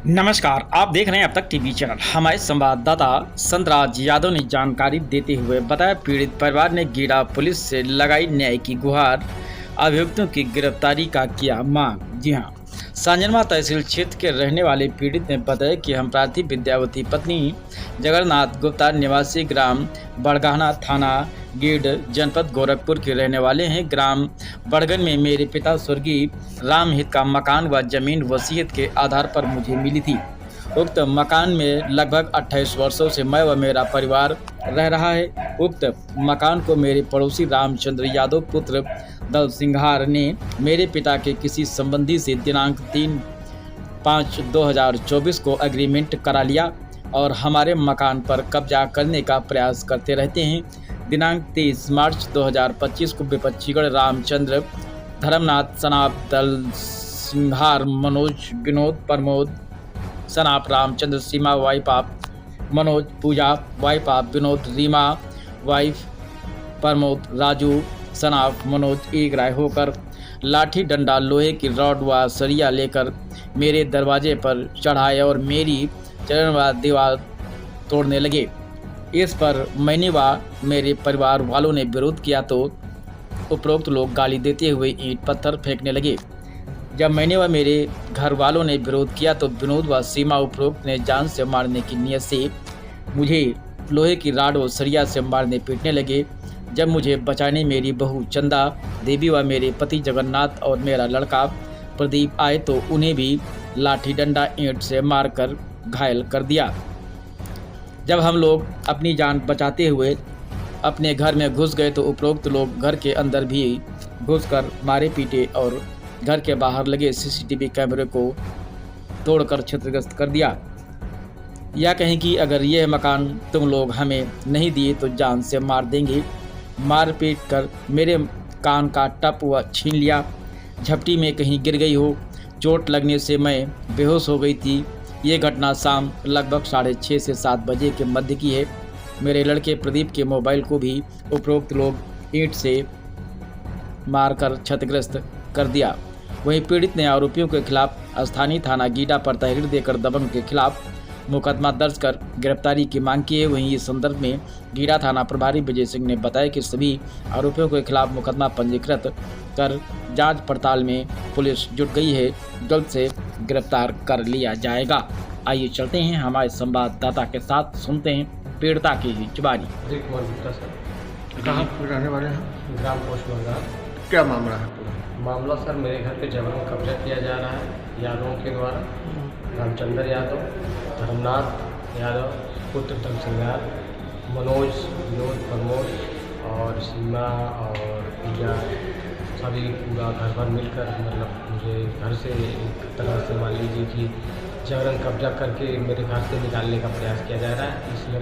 नमस्कार, आप देख रहे हैं अब तक टीवी चैनल। हमारे संवाददाता संतराज यादव ने जानकारी देते हुए बताया, पीड़ित परिवार ने गीड़ा पुलिस से लगाई न्याय की गुहार, अभियुक्तों की गिरफ्तारी का किया मांग। जी हां, सांजनवा तहसील क्षेत्र के रहने वाले पीड़ित ने बताया कि हम प्रार्थी विद्यावती पत्नी जगन्नाथ गुप्ता निवासी ग्राम बड़गाना थाना गीड़ जनपद गोरखपुर के रहने वाले हैं। ग्राम बड़गन में मेरे पिता स्वर्गीय रामहित का मकान व जमीन वसीयत के आधार पर मुझे मिली थी। उक्त मकान में लगभग 28 वर्षों से मैं व मेरा परिवार रह रहा है। उक्त मकान को मेरे पड़ोसी रामचंद्र यादव पुत्र दल सिंघार ने मेरे पिता के किसी संबंधी से दिनांक 3/5/2024 को एग्रीमेंट करा लिया और हमारे मकान पर कब्जा करने का प्रयास करते रहते हैं। दिनांक 23 मार्च 2025 को विपक्षीगढ़ रामचंद्र, धर्मनाथ, सनाप, दल सिंघार, मनोज, विनोद, प्रमोद, सनाप, रामचंद्र, सीमा वाइफ आप, मनोज, पूजा वाइफ आप, विनोद, रीमा वाइफ, प्रमोद, राजू, सनाप, मनोज एक राय होकर लाठी डंडा, लोहे की रॉड व सरिया लेकर मेरे दरवाजे पर चढ़ाए और मेरी चरण व दीवार तोड़ने लगे। इस पर मैंने व मेरे परिवार वालों ने विरोध किया तो उपरोक्त लोग गाली देते हुए ईंट पत्थर फेंकने लगे। जब मैंने व मेरे घर वालों ने विरोध किया तो विनोद व सीमा उपरोक्त ने जान से मारने की नीयत से मुझे लोहे की राड और सरिया से मारने पीटने लगे। जब मुझे बचाने मेरी बहू चंदा देवी व मेरे पति जगन्नाथ और मेरा लड़का प्रदीप आए तो उन्हें भी लाठी डंडा ईंट से मारकर घायल कर दिया। जब हम लोग अपनी जान बचाते हुए अपने घर में घुस गए तो उपरोक्त लोग घर के अंदर भी घुसकर मारे पीटे और घर के बाहर लगे सीसीटीवी कैमरे को तोड़कर क्षतिग्रस्त कर दिया। या कहें कि अगर यह मकान तुम लोग हमें नहीं दिए तो जान से मार देंगे। मार पीट कर मेरे कान का टप व छीन लिया। झपटी में कहीं गिर गई हो, चोट लगने से मैं बेहोश हो गई थी। ये घटना शाम लगभग 6:30 से 7 बजे के मध्य की है। मेरे लड़के प्रदीप के मोबाइल को भी उपरोक्त लोग ईंट से मारकर क्षतिग्रस्त कर दिया। वहीं पीड़ित ने आरोपियों के खिलाफ स्थानीय थाना गीड़ा पर तहरीर देकर दबंग के खिलाफ मुकदमा दर्ज कर गिरफ्तारी की मांग की है। वहीं इस संदर्भ में गीड़ा थाना प्रभारी विजय सिंह ने बताया कि सभी आरोपियों के खिलाफ मुकदमा पंजीकृत कर जांच पड़ताल में पुलिस जुट गई है। जल्द से गिरफ्तार कर लिया जाएगा। आइए चलते हैं हमारे संवाददाता के साथ, सुनते हैं पीड़िता की ही जुबानी। कहाँ रहने वाले हैं? ग्राम पोस्ट बंगाल। क्या मामला है पूरा? मामला सर, मेरे घर पे जबरन कब्जा किया जा रहा है यादवों के द्वारा। रामचंद्र यादव, धर्मनाथ यादव पुत्र दल सिंघार, मनोज, विनोद, प्रमोद और सीमा और पूजा, सभी पूरा घर भर मिलकर मतलब मुझे घर से एक तरह से मान लीजिए कि जबरन कब्जा करके मेरे घर से निकालने का प्रयास किया जा रहा है। इसलिए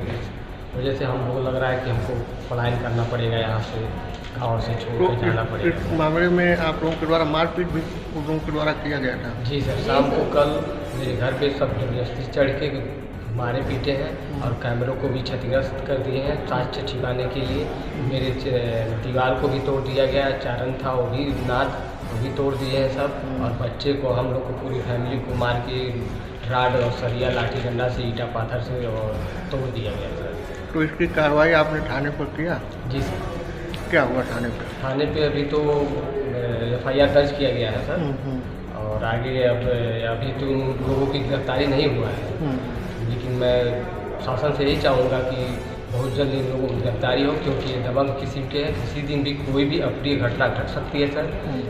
वजह से हमको लग रहा है कि हमको पलायन करना पड़ेगा, यहाँ से गाँव से छोड़ कर जाना पड़ेगा। इस मामले में आप लोगों के द्वारा मारपीट भी उन लोगों के द्वारा किया गया था? जी सर, शाम को कल मेरे घर पे सब जबरदस्ती चढ़ के मारे पीटे हैं और कैमरों को भी क्षतिग्रस्त कर दिए हैं। साक्ष्य छिपाने के लिए मेरे दीवार को भी तोड़ दिया गया, चारण था वो भी नाद वो भी तोड़ दिए हैं सब। और बच्चे को, हम लोग को, पूरी फैमिली को मार के राड और सरिया लाठी डंडा से, ईटा पाथर से और तोड़ दिया गया सर। तो इसकी कार्रवाई आपने थाने पर किया? जी सर। क्या हुआ थाने पर? थाने पे अभी तो FIR दर्ज किया गया है सर। और आगे अब अभी तो उन लोगों की गिरफ्तारी नहीं हुआ है, लेकिन मैं शासन से यही चाहूँगा कि बहुत जल्द इन लोगों की गिरफ्तारी हो, क्योंकि ये दबंग किसी के किसी दिन भी कोई भी अप्रिय घटना घट सकती है सर।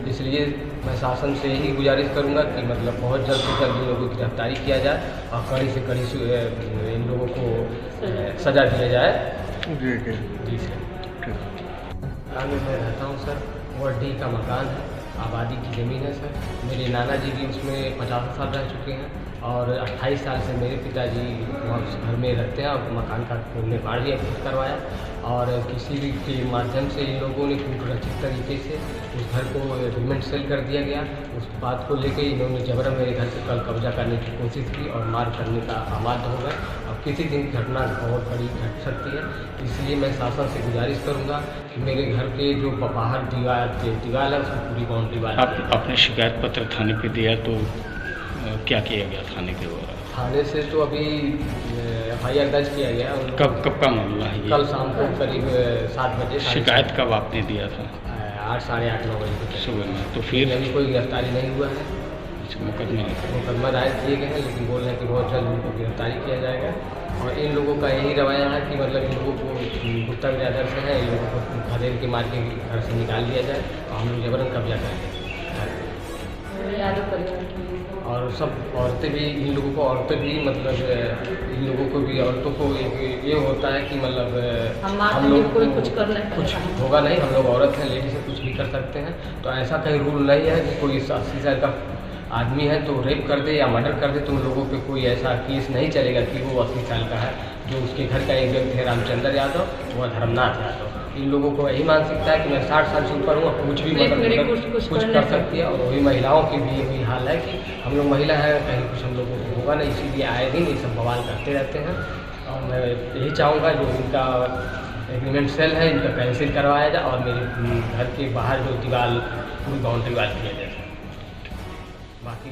इसलिए मैं शासन से यही गुजारिश करूँगा कि मतलब बहुत जल्द से जल्द इन लोगों की गिरफ्तारी किया जाए और कड़ी से कड़ी इन लोगों को सज़ा दिया जाए। जी जी जी सर। मकान में मैं रहता हूँ सर, वार्ड डी का मकान है, आबादी की ज़मीन है सर। मेरे नाना जी भी उसमें 50 साल रह चुके हैं और 28 साल से मेरे पिताजी वहाँ उस घर में रहते हैं और मकान का निर्माण भी अभी करवाया। और किसी भी के माध्यम से इन लोगों ने कूटरचित तरीके से उस घर को एग्रीमेंट सेल कर दिया गया। उस बात को लेकर इन्होंने जबरन मेरे घर से कल कब्जा करने की कोशिश की और मार करने का आमाद हो गए। अब किसी दिन घटना बहुत बड़ी घट सकती है, इसलिए मैं शासन से गुजारिश करूंगा कि मेरे घर के जो बाहर दीवार है उसकी पूरी बाउंड्री वाल। आपने शिकायत पत्र थाने पे दिया तो क्या किया गया थाने के द्वारा? थाने से तो अभी FIR दर्ज किया गया उन लोगों कब का मामला है ये? कल शाम को करीब 7 बजे शिकायत कब आपने दिया था? 8 साढ़े 8 9 बजे तक। सुबह में। तो फिर अभी कोई गिरफ्तारी नहीं हुआ है। मुकदमा दायर किए गए हैं, लेकिन बोल रहे हैं कि बहुत जल्द उनको गिरफ्तारी किया जाएगा। और इन लोगों का यही रवैया है कि मतलब इन लोगों को गुप्ता बिरादर से है, इन लोगों को खदेड़ के मार के घर से निकाल दिया जाए और हम लोग जबरन कब्जा करेंगे। और सब औरतें भी इन लोगों को मतलब इन लोगों को भी औरतों को एक ये होता है कि मतलब हम लोग कुछ होगा नहीं, हम लोग औरत हैं, लेडीज से कुछ भी कर सकते हैं। तो ऐसा कहीं रूल नहीं है कि कोई 80 साल का आदमी है तो रेप कर दे या मर्डर कर दे तो उन लोगों पे कोई ऐसा केस नहीं चलेगा कि वो 80 साल का है। जो उसके घर का एक व्यक्ति है रामचंद्र यादव, वो धर्मनाथ यादव। इन लोगों को यही मानसिकता है कि मैं 60 साल से ऊपर हूँ, कुछ भी मतलब कुछ कर सकती है। और वही महिलाओं की भी यही हाल है कि हम लोग महिला हैं, कहीं कुछ हम लोगों को होगा नहीं, इसीलिए आए दिन ये सब बवाल करते रहते हैं। और मैं यही चाहूँगा जो इनका एग्रीमेंट सेल है इनका कैंसिल करवाया जाए और मेरे घर के बाहर जो दीवार पूरी बाउंड्री वाल किया जाए। बाकी